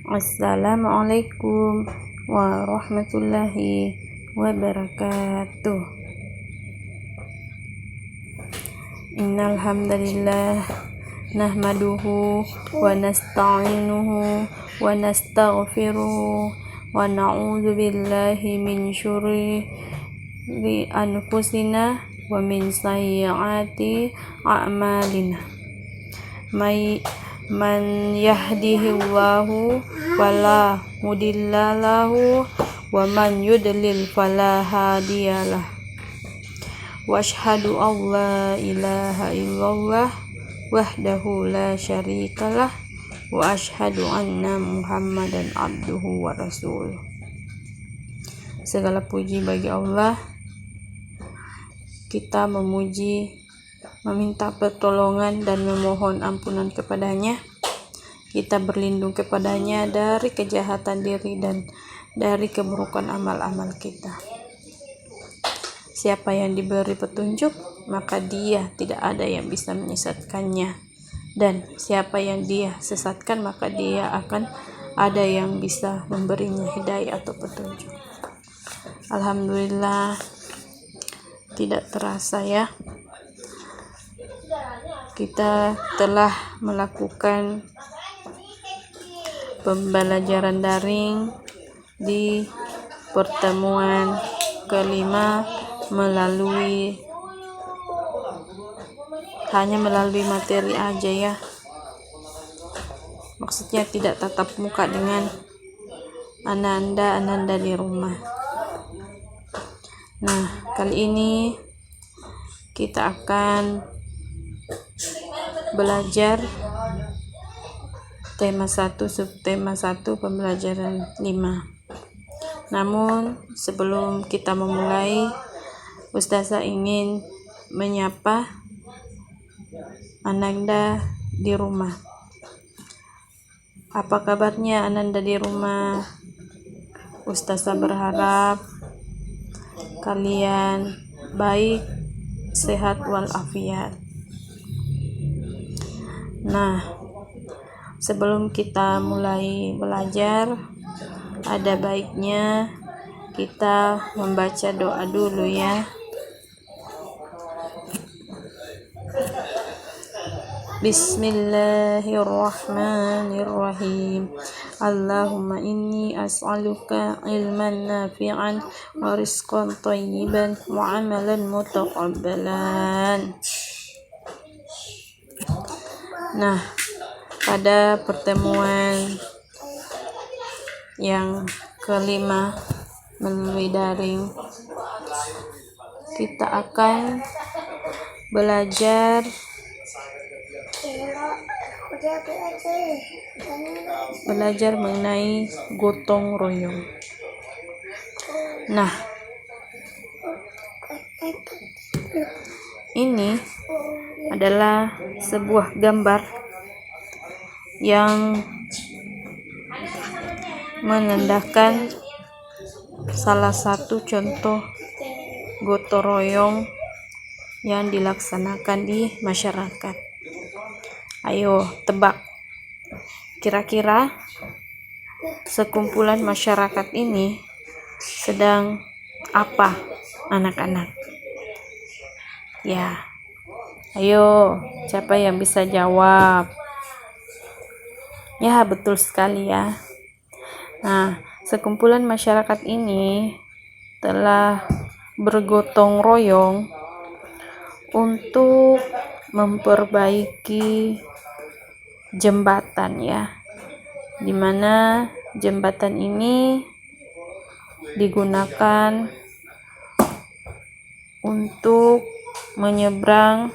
Assalamualaikum warahmatullahi wabarakatuh. Innal hamdalillah nahmaduhu wa nasta'inuhu wa nastaghfiruhu wa na'udzu billahi min syururi anfusina wa min sayyiati a'malina. Man yahdihillahu fala mudilla lahu wa man yudlil fala hadiyalah. Wa asyhadu an la ilaha illallah wahdahu la syarikalah wa asyhadu anna Muhammadan abduhu wa rasuluh. Segala puji bagi Allah. Kita memuji, meminta pertolongan dan memohon ampunan kepadanya. Kita berlindung kepadanya dari kejahatan diri dan dari keburukan amal-amal kita. Siapa yang diberi petunjuk, maka dia tidak ada yang bisa menyesatkannya. Dan siapa yang dia sesatkan, maka dia akan ada yang bisa memberinya hidayah atau petunjuk. Alhamdulillah, tidak terasa ya, kita telah melakukan pembelajaran daring di pertemuan kelima hanya melalui materi aja ya. Maksudnya tidak tatap muka dengan ananda di rumah. Nah, kali ini kita akan belajar tema 1, subtema 1, pembelajaran 5. Namun sebelum kita memulai, Ustazah ingin menyapa Ananda di rumah. Apa kabarnya Ananda di rumah? Ustazah berharap kalian baik, sehat walafiat. Nah, sebelum kita mulai belajar, ada baiknya kita membaca doa dulu ya. Bismillahirrahmanirrahim. Allahumma inni as'aluka ilman nafi'an wa rizqan thayyiban wa amalan mutaqabbalan. Nah, pada pertemuan yang kelima melalui daring, kita akan belajar mengenai gotong royong. Nah, ini adalah sebuah gambar yang menandakan salah satu contoh gotong royong yang dilaksanakan di masyarakat. Ayo tebak, kira-kira sekumpulan masyarakat ini sedang apa anak-anak? Ya, ayo, siapa yang bisa jawab? Ya, betul sekali ya. Nah, sekumpulan masyarakat ini telah bergotong royong untuk memperbaiki jembatan ya, dimana jembatan ini digunakan untuk menyeberang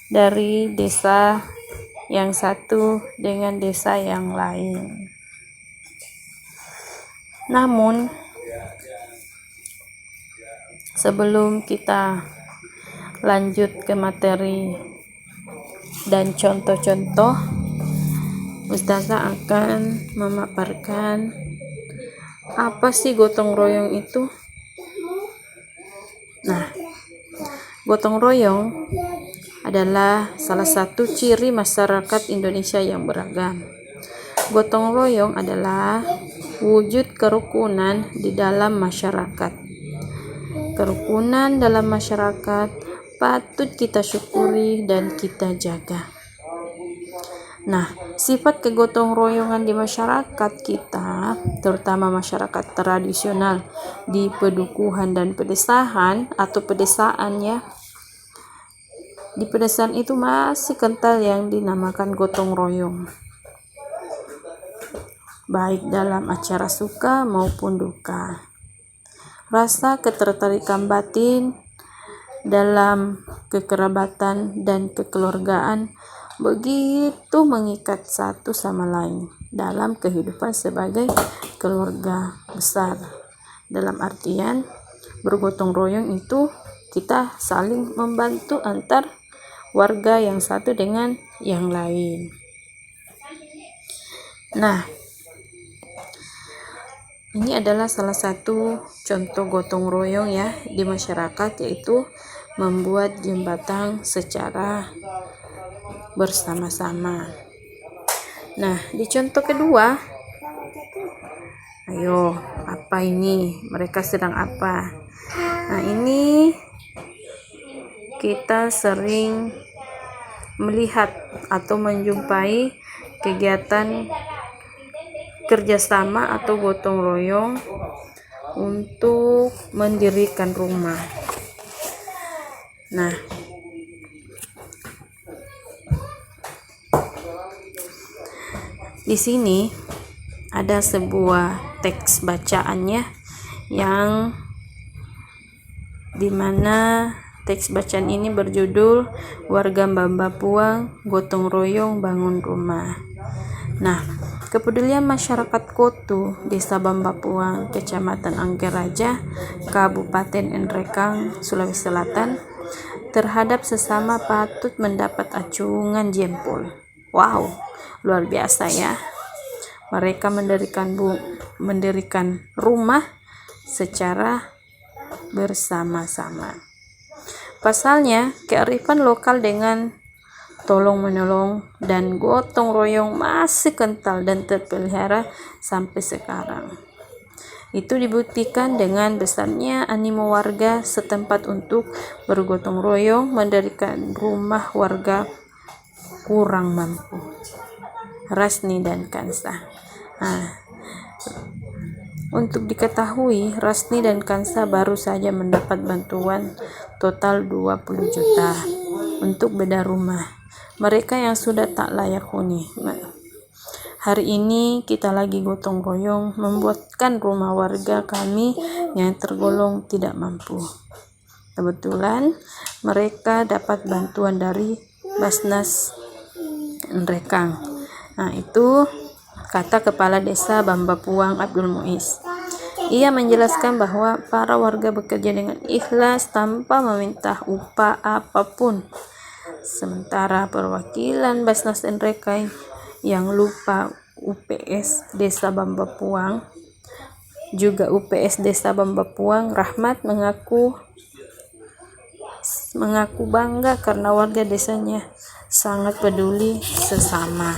dari desa yang satu dengan desa yang lain. Namun sebelum kita lanjut ke materi dan contoh-contoh, Ustazah akan memaparkan apa sih gotong royong itu. Nah, gotong royong adalah salah satu ciri masyarakat Indonesia yang beragam. Gotong royong adalah wujud kerukunan di dalam masyarakat. Kerukunan dalam masyarakat patut kita syukuri dan kita jaga. Nah, sifat kegotong royongan di masyarakat kita, terutama masyarakat tradisional di pedukuhan dan pedesaan atau pedesaan ya. Di pedesaan itu masih kental yang dinamakan gotong royong, baik dalam acara suka maupun duka. Rasa ketertarikan batin dalam kekerabatan dan kekeluargaan begitu mengikat satu sama lain dalam kehidupan sebagai keluarga besar. Dalam artian bergotong royong itu kita saling membantu antar warga yang satu dengan yang lain. Nah, ini adalah salah satu contoh gotong royong ya di masyarakat, yaitu membuat jembatan secara bersama-sama. Nah, di contoh kedua, ayo, apa ini? Mereka sedang apa? Nah, ini kita sering melihat atau menjumpai kegiatan kerjasama atau gotong royong untuk mendirikan rumah. Nah, di sini ada sebuah teks bacaannya yang dimana teks bacaan ini berjudul Warga Bambapuang Gotong Royong Bangun Rumah. Nah, kepedulian masyarakat Kotu, Desa Bambapuang, Kecamatan Anggeraja, Kabupaten Nrekang, Sulawesi Selatan terhadap sesama patut mendapat acungan jempol. Wow, luar biasa ya. Mereka mendirikan rumah secara bersama-sama. Pasalnya, kearifan lokal dengan tolong menolong dan gotong royong masih kental dan terpelihara sampai sekarang. Itu dibuktikan dengan besarnya animo warga setempat untuk bergotong royong mendirikan rumah warga kurang mampu. Rasni dan Kansa. Nah, untuk diketahui, Rasni dan Kansa baru saja mendapat bantuan total 20 juta untuk bedah rumah mereka yang sudah tak layak huni. Hari ini kita lagi gotong royong membuatkan rumah warga kami yang tergolong tidak mampu. Kebetulan mereka dapat bantuan dari Basnas Nrekang. Nah, itu kata Kepala Desa Bambapuang Abdul Muiz. Ia menjelaskan bahwa para warga bekerja dengan ikhlas tanpa meminta upah apapun. Sementara perwakilan Basnas Nrekang yang lupa UPS Desa Bambapuang, juga UPS Desa Bambapuang Rahmat mengaku bangga karena warga desanya sangat peduli sesama.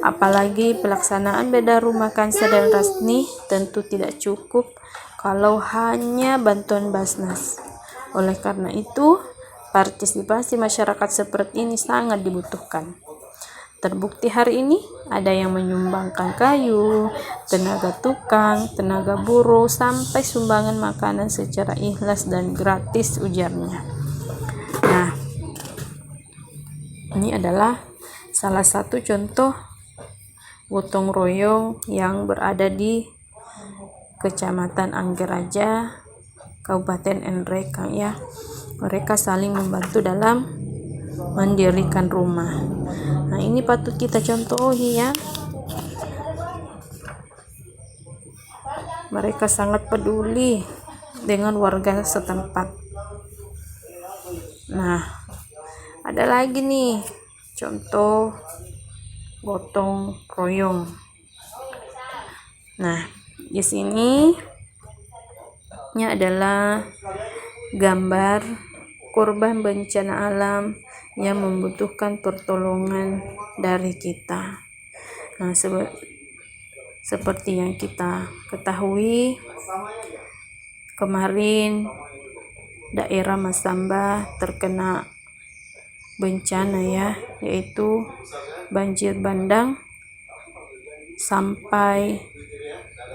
Apalagi pelaksanaan bedah rumah Kansa dan Rasni tentu tidak cukup kalau hanya bantuan Basnas. Oleh karena itu, partisipasi masyarakat seperti ini sangat dibutuhkan. Terbukti hari ini ada yang menyumbangkan kayu, tenaga tukang, tenaga buruh, sampai sumbangan makanan secara ikhlas dan gratis, ujarnya. Nah, ini adalah salah satu contoh gotong royong yang berada di Kecamatan Anggeraja, Kabupaten Nrekang ya. Mereka saling membantu dalam mendirikan rumah. Nah, ini patut kita contohi ya. Mereka sangat peduli dengan warga setempat. Nah, ada lagi nih contoh gotong royong. Nah, di sini ini adalah gambar korban bencana alam yang membutuhkan pertolongan dari kita. Nah, seperti yang kita ketahui, kemarin daerah Masamba terkena bencana ya, yaitu banjir bandang sampai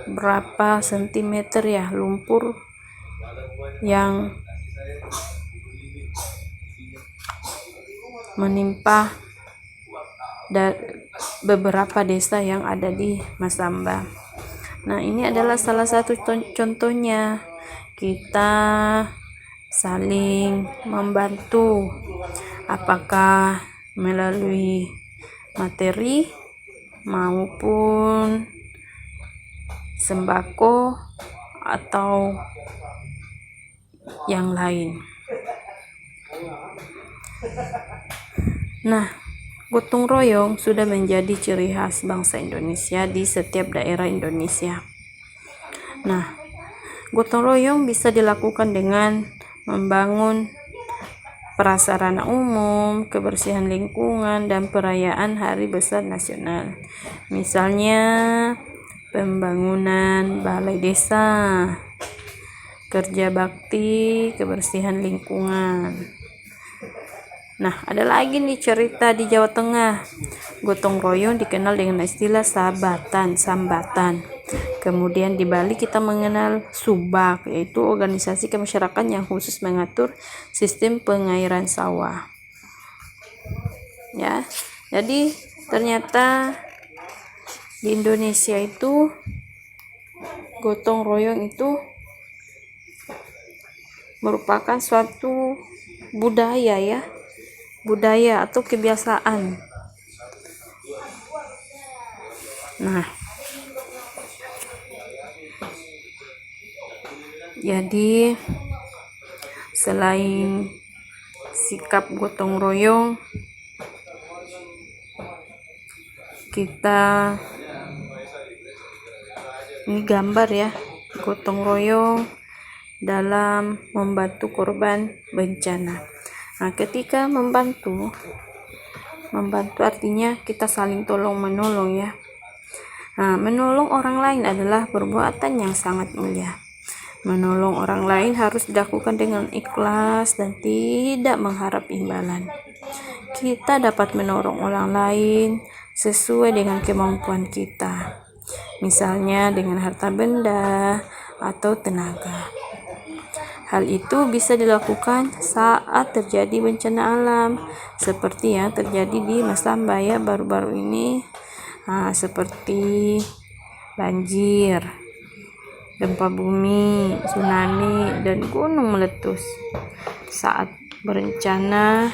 berapa sentimeter ya, lumpur yang menimpa beberapa desa yang ada di Masamba. Nah, ini adalah salah satu contohnya kita saling membantu, apakah melalui materi maupun sembako atau yang lain. Nah, gotong royong sudah menjadi ciri khas bangsa Indonesia di setiap daerah Indonesia. Nah, gotong royong bisa dilakukan dengan membangun prasarana umum, kebersihan lingkungan, dan perayaan hari besar nasional. Misalnya pembangunan balai desa, kerja bakti, kebersihan lingkungan. Nah, ada lagi nih cerita di Jawa Tengah. Gotong royong dikenal dengan istilah sambatan. Kemudian di Bali kita mengenal subak, yaitu organisasi kemasyarakatan yang khusus mengatur sistem pengairan sawah. Ya, jadi ternyata di Indonesia itu gotong royong itu merupakan suatu budaya atau kebiasaan. Nah, jadi selain sikap gotong royong, kita ini gambar ya, gotong royong dalam membantu korban bencana. Nah, ketika membantu artinya kita saling tolong menolong ya. Nah, menolong orang lain adalah perbuatan yang sangat mulia. Menolong orang lain harus dilakukan dengan ikhlas dan tidak mengharap imbalan. Kita dapat menolong orang lain sesuai dengan kemampuan kita, misalnya dengan harta benda atau tenaga. Hal itu bisa dilakukan saat terjadi bencana alam seperti yang terjadi di Masamba ya baru-baru ini, seperti banjir, gempa bumi, tsunami, dan gunung meletus. Saat berencana,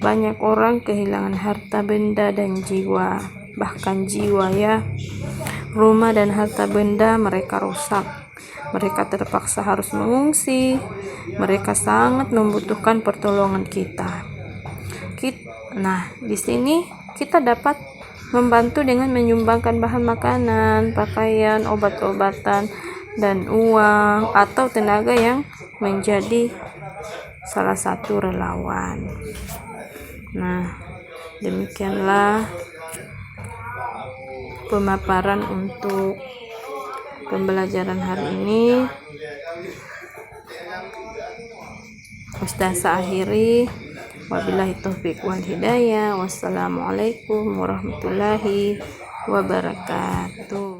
banyak orang kehilangan harta benda dan jiwa, bahkan jiwa ya. Rumah dan harta benda mereka rusak. Mereka terpaksa harus mengungsi. Mereka sangat membutuhkan pertolongan kita. Nah, di sini kita dapat membantu dengan menyumbangkan bahan makanan, pakaian, obat-obatan, dan uang atau tenaga yang menjadi salah satu relawan. Nah, demikianlah pemaparan untuk pembelajaran hari ini. Ustazah akhiri, wabillahi taufiq wal hidayah. Wassalamualaikum warahmatullahi wabarakatuh.